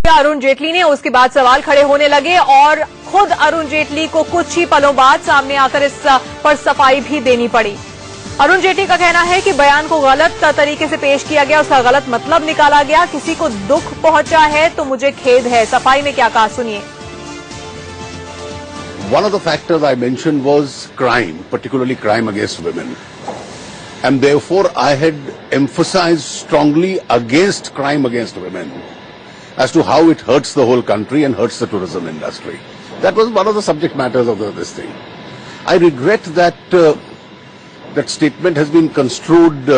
अरुण जेटली ने, उसके बाद सवाल खड़े होने लगे और खुद अरुण जेटली को कुछ ही पलों बाद सामने आकर इस पर सफाई भी देनी पड़ी। अरुण जेटली का कहना है कि बयान को गलत तरीके से पेश किया गया, उसका गलत मतलब निकाला गया, किसी को दुख पहुंचा है तो मुझे खेद है। सफाई में क्या कहा, सुनिए। One of the factors I mentioned was crime, particularly crime against women. And therefore I had emphasized strongly against crime against women as to how it hurts the whole country and hurts the tourism industry. That was one of the subject matters of this thing. I regret that that statement has been construed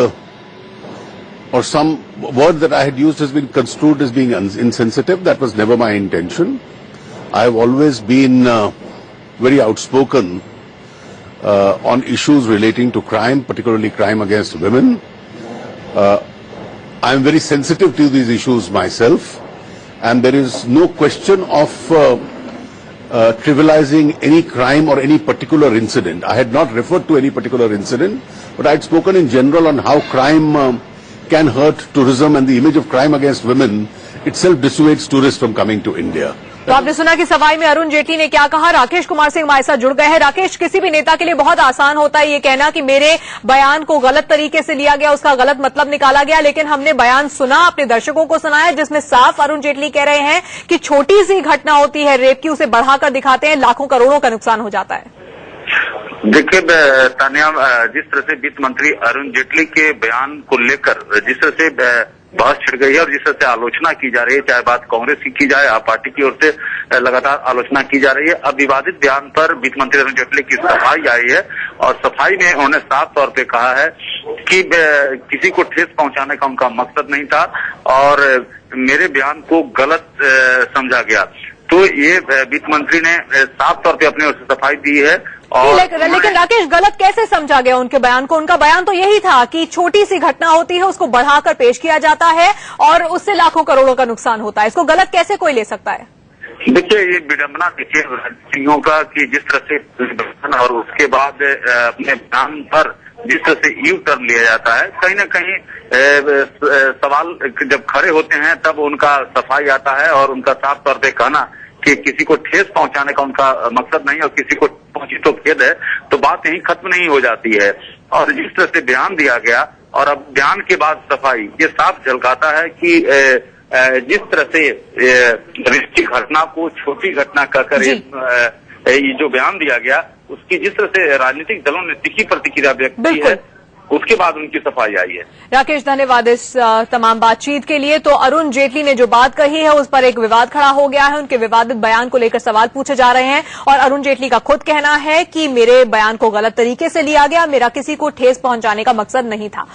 or some word that I had used has been construed as being insensitive. That was never my intention. I have always been very outspoken on issues relating to crime, particularly crime against women. I am very sensitive to these issues myself, and there is no question of trivializing any crime or any particular incident. I had not referred to any particular incident, but I had spoken in general on how crime can hurt tourism, and the image of crime against women itself dissuades tourists from coming to India. तो आपने सुना कि सफाई में अरुण जेटली ने क्या कहा। राकेश कुमार सिंह हमारे साथ जुड़ गए हैं। राकेश, किसी भी नेता के लिए बहुत आसान होता है ये कहना कि मेरे बयान को गलत तरीके से लिया गया, उसका गलत मतलब निकाला गया, लेकिन हमने बयान सुना, अपने दर्शकों को सुनाया, जिसमें साफ अरुण जेटली कह रहे हैं कि छोटी सी घटना होती है रेप की, उसे बढ़ाकर दिखाते हैं, लाखों करोड़ों का नुकसान हो जाता है। देखिए तानिया, जिस तरह से वित्त मंत्री अरुण जेटली के बयान को लेकर जिस तरह से बहस छिड़ गई है और जिस तरह से आलोचना की जा रही है, चाहे बात कांग्रेस की जाए, आप पार्टी की ओर से लगातार आलोचना की जा रही है। अब विवादित बयान पर वित्त मंत्री अरुण जेटली की सफाई आई है और सफाई में उन्होंने साफ तौर पे कहा है कि किसी को ठेस पहुंचाने का उनका मकसद नहीं था और मेरे बयान को गलत समझा गया। तो ये वित्त मंत्री ने साफ तौर पे अपने ओर से सफाई दी है। और लेकिन राकेश, गलत कैसे समझा गया उनके बयान को? उनका बयान तो यही था कि छोटी सी घटना होती है, उसको बढ़ाकर पेश किया जाता है और उससे लाखों करोड़ों का नुकसान होता है। इसको गलत कैसे कोई ले सकता है? देखिए, ये विडंबना देखिए राजनीतिज्ञों का कि जिस तरह से और उसके बाद अपने बयान पर जिस तरह से यू टर्न लिया जाता है, कहीं न कहीं सवाल जब खड़े होते हैं तब उनका सफाई आता है और उनका साफ तौर पे कहना कि किसी को ठेस पहुंचाने का उनका मकसद नहीं और किसी को पहुंची तो खेद है, तो बात यहीं खत्म नहीं हो जाती है। और जिस तरह से बयान दिया गया और अब बयान के बाद सफाई, ये साफ झलकाता है कि जिस तरह से रिश्ती घटना को छोटी घटना कहकर ये जो बयान दिया गया, उसकी जिस तरह से राजनीतिक दलों ने तीखी प्रतिक्रिया व्यक्त की है, उसके बाद उनकी सफाई आई है। राकेश, धन्यवाद इस तमाम बातचीत के लिए। तो अरुण जेटली ने जो बात कही है उस पर एक विवाद खड़ा हो गया है, उनके विवादित बयान को लेकर सवाल पूछे जा रहे हैं और अरुण जेटली का खुद कहना है कि मेरे बयान को गलत तरीके से लिया गया, मेरा किसी को ठेस पहुंचाने का मकसद नहीं था।